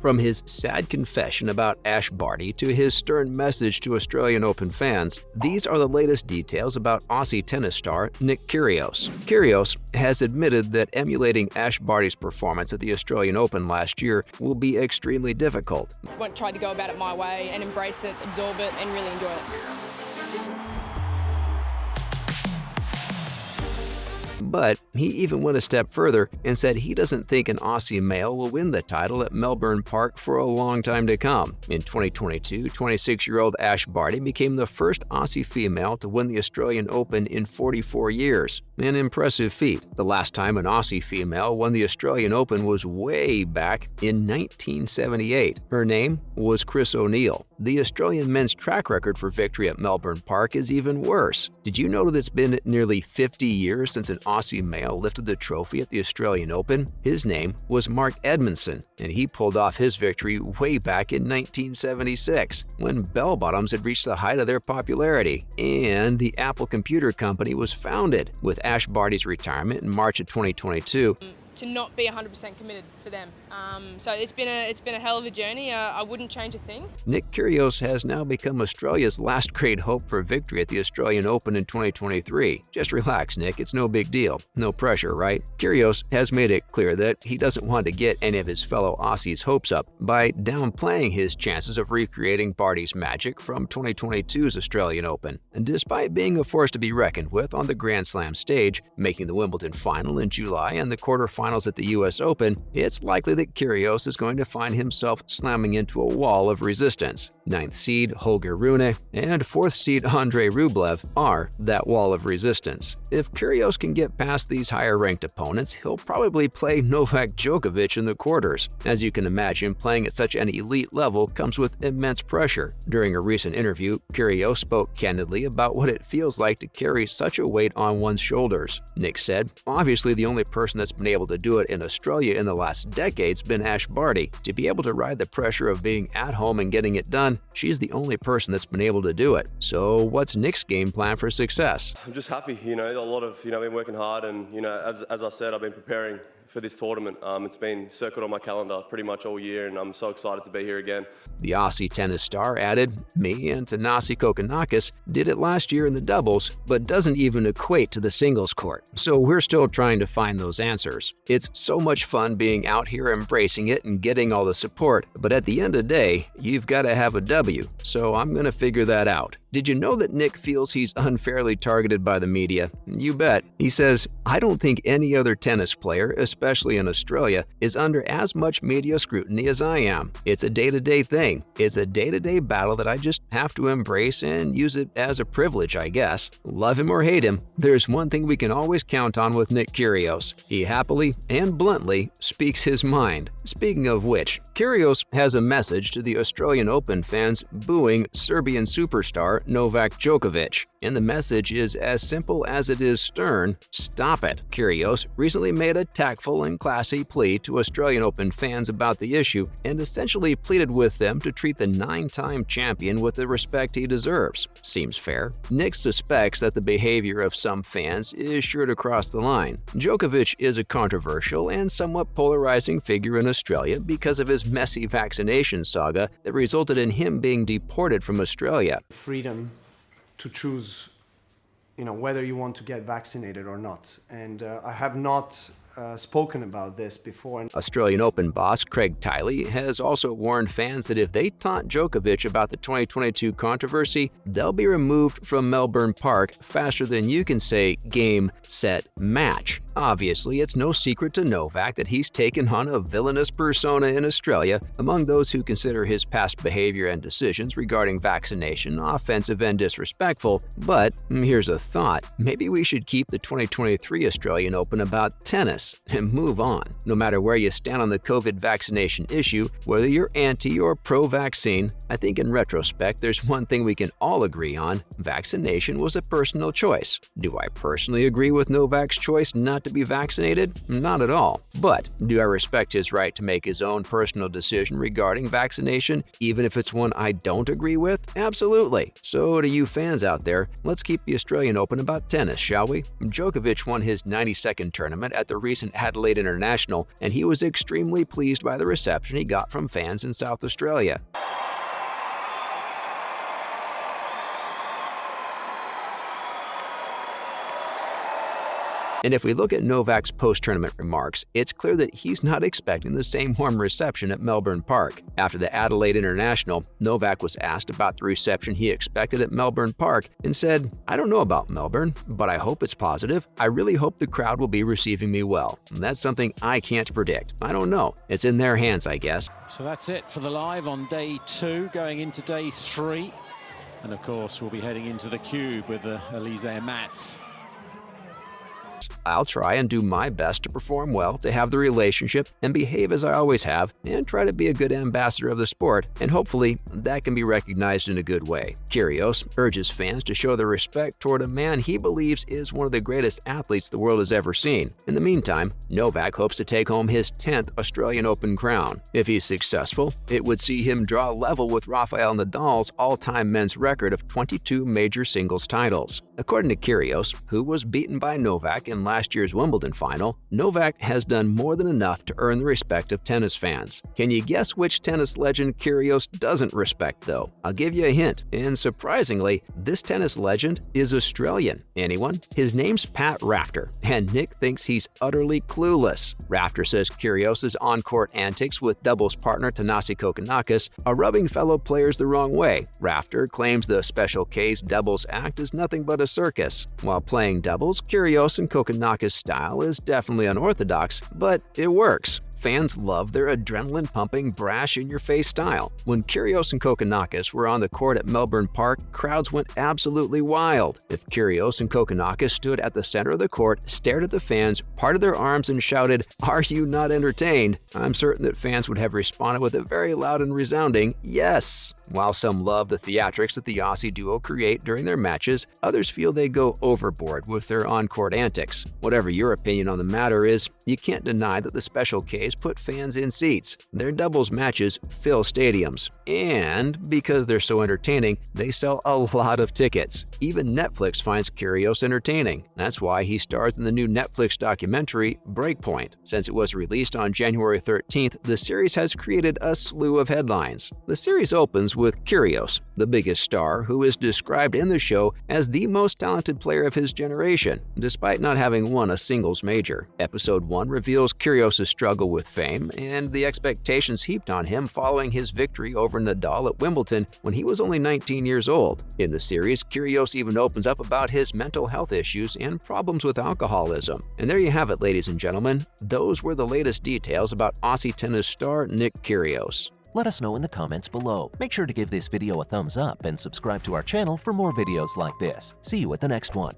From his sad confession about Ash Barty to his stern message to Australian Open fans, these are the latest details about Aussie tennis star Nick Kyrgios. Kyrgios has admitted that emulating Ash Barty's performance at the Australian Open last year will be extremely difficult. I tried to go about it my way and embrace it, absorb it, and really enjoy it. But he even went a step further and said he doesn't think an Aussie male will win the title at Melbourne Park for a long time to come. In 2022, 26-year-old Ash Barty became the first Aussie female to win the Australian Open in 44 years. An impressive feat. The last time an Aussie female won the Australian Open was way back in 1978. Her name was Chris O'Neill. The Australian men's track record for victory at Melbourne Park is even worse. Did you know that it's been nearly 50 years since an Aussie male lifted the trophy at the Australian Open? His name was Mark Edmondson, and he pulled off his victory way back in 1976, when bell-bottoms had reached the height of their popularity, and the Apple Computer Company was founded. With Ash Barty's retirement in March of 2022, to not be 100% committed for them. So it's been a hell of a journey. I wouldn't change a thing. Nick Kyrgios has now become Australia's last great hope for victory at the Australian Open in 2023. Just relax, Nick. It's no big deal. No pressure, right? Kyrgios has made it clear that he doesn't want to get any of his fellow Aussies' hopes up by downplaying his chances of recreating Barty's magic from 2022's Australian Open. And despite being a force to be reckoned with on the Grand Slam stage, making the Wimbledon final in July and the quarterfinals at the US Open, it's likely that Kyrgios is going to find himself slamming into a wall of resistance. 9th seed Holger Rune and 4th seed Andrei Rublev are that wall of resistance. If Kyrgios can get past these higher-ranked opponents, he'll probably play Novak Djokovic in the quarters. As you can imagine, playing at such an elite level comes with immense pressure. During a recent interview, Kyrgios spoke candidly about what it feels like to carry such a weight on one's shoulders. Nick said, "Obviously, the only person that's been able to do it in Australia in the last decade's been Ash Barty. To be able to ride the pressure of being at home and getting it done, she's the only person that's been able to do it." So what's Nick's game plan for success? I'm just happy, a lot of, I've been working hard and, as I said, I've been preparing for this tournament. It's been circled on my calendar pretty much all year, and I'm so excited to be here again. The Aussie tennis star added, "Me and Thanasi Kokkinakis did it last year in the doubles, but doesn't even equate to the singles court. So we're still trying to find those answers. It's so much fun being out here embracing it and getting all the support, but at the end of the day, you've got to have a W, so I'm going to figure that out." Did you know that Nick feels he's unfairly targeted by the media? You bet. He says, "I don't think any other tennis player, especially in Australia, is under as much media scrutiny as I am. It's a day-to-day thing. It's a day-to-day battle that I just have to embrace and use it as a privilege, I guess." Love him or hate him, there's one thing we can always count on with Nick Kyrgios. He happily and bluntly speaks his mind. Speaking of which, Kyrgios has a message to the Australian Open fans booing Serbian superstar Novak Djokovic. And the message is as simple as it is stern: stop it. Kyrgios recently made a tactful and classy plea to Australian Open fans about the issue and essentially pleaded with them to treat the 9-time champion with the respect he deserves. Seems fair. Nick suspects that the behavior of some fans is sure to cross the line. Djokovic is a controversial and somewhat polarizing figure in Australia because of his messy vaccination saga that resulted in him being deported from Australia. Freedom to choose, whether you want to get vaccinated or not. And I have not spoken about this before. Australian Open boss Craig Tiley has also warned fans that if they taunt Djokovic about the 2022 controversy, they'll be removed from Melbourne Park faster than you can say game, set, match. Obviously, it's no secret to Novak that he's taken on a villainous persona in Australia among those who consider his past behavior and decisions regarding vaccination offensive and disrespectful. But here's a thought. Maybe we should keep the 2023 Australian Open about tennis and move on. No matter where you stand on the COVID vaccination issue, whether you're anti or pro-vaccine, I think in retrospect there's one thing we can all agree on: vaccination was a personal choice. Do I personally agree with Novak's choice not want to be vaccinated? Not at all. But do I respect his right to make his own personal decision regarding vaccination, even if it's one I don't agree with? Absolutely. So to you fans out there, let's keep the Australian Open about tennis, shall we? Djokovic won his 92nd tournament at the recent Adelaide International, and he was extremely pleased by the reception he got from fans in South Australia. And if we look at Novak's post-tournament remarks, it's clear that he's not expecting the same warm reception at Melbourne Park. After the Adelaide International, Novak was asked about the reception he expected at Melbourne Park and said, "I don't know about Melbourne, but I hope it's positive. I really hope the crowd will be receiving me well. And that's something I can't predict. I don't know. It's in their hands, I guess." So that's it for the live on day 2, going into day 3. And of course, we'll be heading into the Cube with Elise and Mats. I'll try and do my best to perform well, to have the relationship and behave as I always have, and try to be a good ambassador of the sport, and hopefully that can be recognized in a good way. Kyrgios urges fans to show their respect toward a man he believes is one of the greatest athletes the world has ever seen. In the meantime, Novak hopes to take home his 10th Australian Open crown. If he's successful, it would see him draw level with Rafael Nadal's all-time men's record of 22 major singles titles. According to Kyrgios, who was beaten by Novak in last year's Wimbledon final, Novak has done more than enough to earn the respect of tennis fans. Can you guess which tennis legend Kyrgios doesn't respect, though? I'll give you a hint, and surprisingly, this tennis legend is Australian. Anyone? His name's Pat Rafter, and Nick thinks he's utterly clueless. Rafter says Kyrgios' on-court antics with doubles partner Thanasi Kokkinakis are rubbing fellow players the wrong way. Rafter claims the Special K's doubles act is nothing but a circus. While playing doubles, Kyrgios and Kokkinakis' style is definitely unorthodox, but it works. Fans love their adrenaline-pumping, brash-in-your-face style. When Kyrgios and Kokkinakis were on the court at Melbourne Park, crowds went absolutely wild. If Kyrgios and Kokkinakis stood at the center of the court, stared at the fans, parted their arms, and shouted, "Are you not entertained?" I'm certain that fans would have responded with a very loud and resounding yes. While some love the theatrics that the Aussie duo create during their matches, others feel they go overboard with their on-court antics. Whatever your opinion on the matter is, you can't deny that the Special K's put fans in seats. Their doubles matches fill stadiums. And because they're so entertaining, they sell a lot of tickets. Even Netflix finds Kyrgios entertaining. That's why he stars in the new Netflix documentary, Breakpoint. Since it was released on January 13th, the series has created a slew of headlines. The series opens with Kyrgios, the biggest star, who is described in the show as the most talented player of his generation, despite not having won a singles major. Episode 1 reveals Kyrgios' struggle with fame and the expectations heaped on him following his victory over Nadal at Wimbledon when he was only 19 years old. In the series, Kyrgios even opens up about his mental health issues and problems with alcoholism. And there you have it, ladies and gentlemen. Those were the latest details about Aussie tennis star Nick Kyrgios. Let us know in the comments below. Make sure to give this video a thumbs up and subscribe to our channel for more videos like this. See you at the next one.